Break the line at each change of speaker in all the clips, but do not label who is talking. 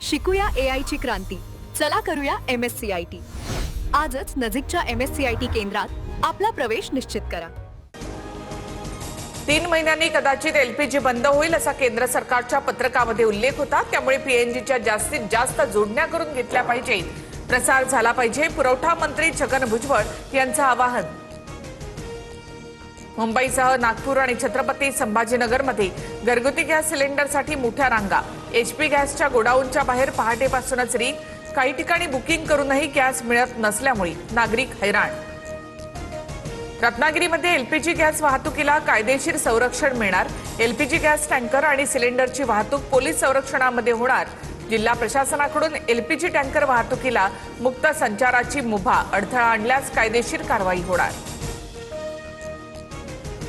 शिकूया AI ची क्रांती. चला करूया MSCIT. आजच नजीकच्या MSCIT केंद्रात आपला प्रवेश निश्चित करा.
3 महिन्यांनी कदाचित LPG बंद होईल असा केंद्र सरकारच्या पत्रकामध्ये उल्लेख होता. त्यामुळे PNGच्या जास्तीत जास्त जोडण्या करून घेतल्या पाहिजेत, प्रसार झाला पाहिजे. पुरवठा मंत्री छगन भुजबळ यांचं आवाहन. मुंबईसह नागपूर आणि छत्रपती संभाजीनगरमध्ये घरगुती गॅस सिलेंडरसाठी मोठ्या रांगा. HP गॅसच्या गोडाऊनच्या बाहेर पहाटेपासूनच रिंग. काही ठिकाणी बुकिंग करूनही गॅस मिळत नसल्यामुळे नागरिक हैराण. रत्नागिरीमध्ये LPG गॅस वाहतुकीला कायदेशीर संरक्षण मिळणार. LPG गॅस टँकर आणि सिलेंडरची वाहतूक पोलीस संरक्षणामध्ये होणार. जिल्हा प्रशासनाकडून LPG टँकर वाहतुकीला मुक्त संचाराची मुभा. अडथळा आणल्यास कायदेशीर कारवाई होणार.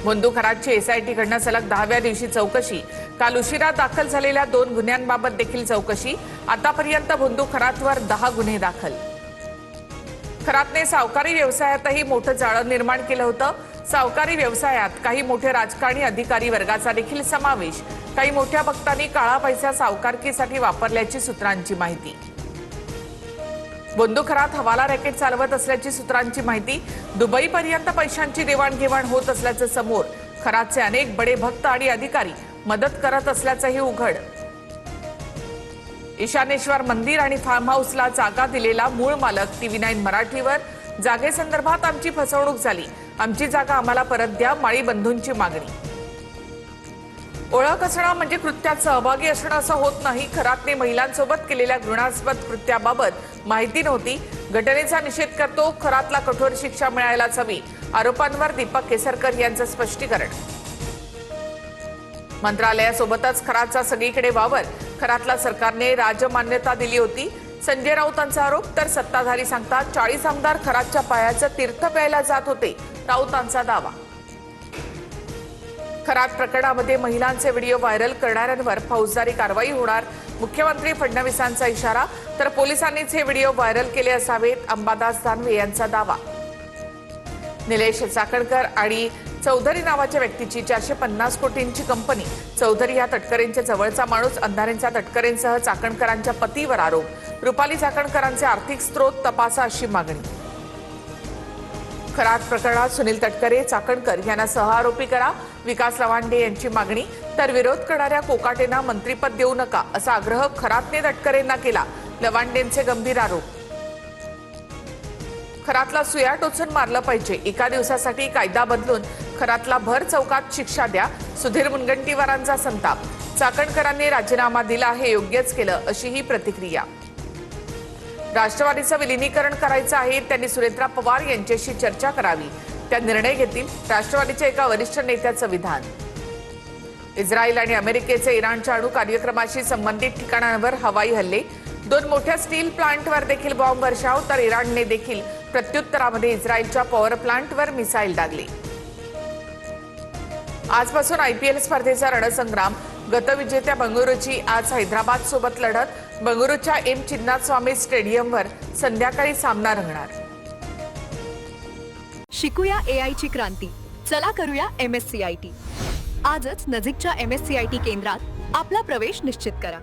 भोंदू खरातची SIT कडनं सलग 10व्या दिवशी चौकशी. काल उशिरा दाखल झालेल्या 2 गुन्ह्यांबाबत देखील चौकशी. आतापर्यंत भोंदू खरातवर 10 गुन्हे दाखल. खरातने सावकारी व्यवसायातही मोठं जाळं निर्माण केलं होतं. सावकारी व्यवसायात काही मोठे राजकारणी अधिकारी वर्गाचा देखील समावेश. काही मोठ्या भक्तांनी काळा पैसा सावकारकीसाठी वापरल्याची सूत्रांची माहिती. भोंदू खरात हवाला रॅकेट चालवत असल्याची सूत्रांची माहिती. दुबईपर्यंत पैशांची देवाणघेवाण होत असल्याचं समोर. खरातचे अनेक बडे भक्त आणि अधिकारी मदत करत असल्याचंही उघड. ईशानेश्वर मंदिर आणि फार्म हाऊसला जागा दिलेला मूळ मालक TV9 मराठीवर. जागेसंदर्भात आमची फसवणूक झाली. आमची जागा आम्हाला परत द्या, माळी बंधूंची मागणी. ओळख असणं म्हणजे कृत्यात सहभागी असणं असं होत नाही. खरातने महिलांसोबत केलेल्या घृणास्पद कृत्याबाबत माहिती नव्हती. घटनेचा निषेध करतो. खरातला कठोर शिक्षा मिळायलाच हवी. आरोपांवर दीपक केसरकर यांचं स्पष्टीकरण. मंत्रालयासोबतच खरातचा सगळीकडे वावर. खरातला सरकारने राजमान्यता दिली होती. संजय राऊतांचा आरोप. तर सत्ताधारी सांगतात 40 आमदार खरातच्या पायाचं तीर्थ प्यायला जात होते. राऊतांचा दावा. खरात प्रकरणामध्ये महिलांचे व्हिडिओ व्हायरल करणाऱ्यांवर फौजदारी कारवाई होणार. मुख्यमंत्री फडणवीसांचा इशारा. तर पोलिसांनीच हे व्हिडिओ व्हायरल केले असावेत. अंबादास दानवे यांचा दावा. निलेश चाकणकर आणि चौधरी नावाच्या व्यक्तीची 450 कोटींची कंपनी. चौधरी या तटकरेंच्या जवळचा माणूस. अंधारेंच्या तटकरेंसह चाकणकरांच्या पतीवर आरोप. रुपाली चाकणकरांचे आर्थिक स्रोत तपासा अशी मागणी. खरात प्रकरणात सुनील तटकरे, चाकणकर यांना सहआरोपी करा. विकास लवांडे यांची मागणी. तर विरोध करणाऱ्या कोकाटेंना मंत्रिपद देऊ नका असा आग्रह खरातने तटकरेंना केला. लवांडेंचे गंभीर आरोप. खरातला सुया टोचून मारलं पाहिजे. एका दिवसासाठी कायदा बदलून खरातला भर चौकात शिक्षा द्या. सुधीर मुनगंटीवारांचा संताप. चाकणकरांनी राजीनामा दिला, हे योग्यच केलं अशी ही प्रतिक्रिया. राष्ट्रवादीचं विलिनीकरण करायचं आहे. त्यांनी सुरेंद्र पवार यांच्याशी चर्चा करावी. त्या निर्णय घेतील. राष्ट्रवादीच्या एका वरिष्ठ नेत्याचं विधान. इस्रायल आणि अमेरिकेचे इराणच्या अणु कार्यक्रमाशी संबंधित ठिकाणांवर हवाई हल्ले. 2 मोठ्या स्टील प्लांटवर देखील बॉम्ब वर्षाव. तर इराणने देखील प्रत्युत्तरामध्ये इस्रायलच्या पॉवर प्लांटवर मिसाईल डागली. आजपासून IPL स्पर्धेचा रणसंग्राम. गतविजेत्या बंगळुरूची आज हैदराबाद सोबत लढत. बंगळुरूच्या M चिन्नास्वामी स्टेडियमवर संध्याकाळी सामना रंगणार.
शिकूया AI ची क्रांती. चला करूया MSCIT. आजच नजीकच्या MSCIT केंद्रात आपला प्रवेश निश्चित करा.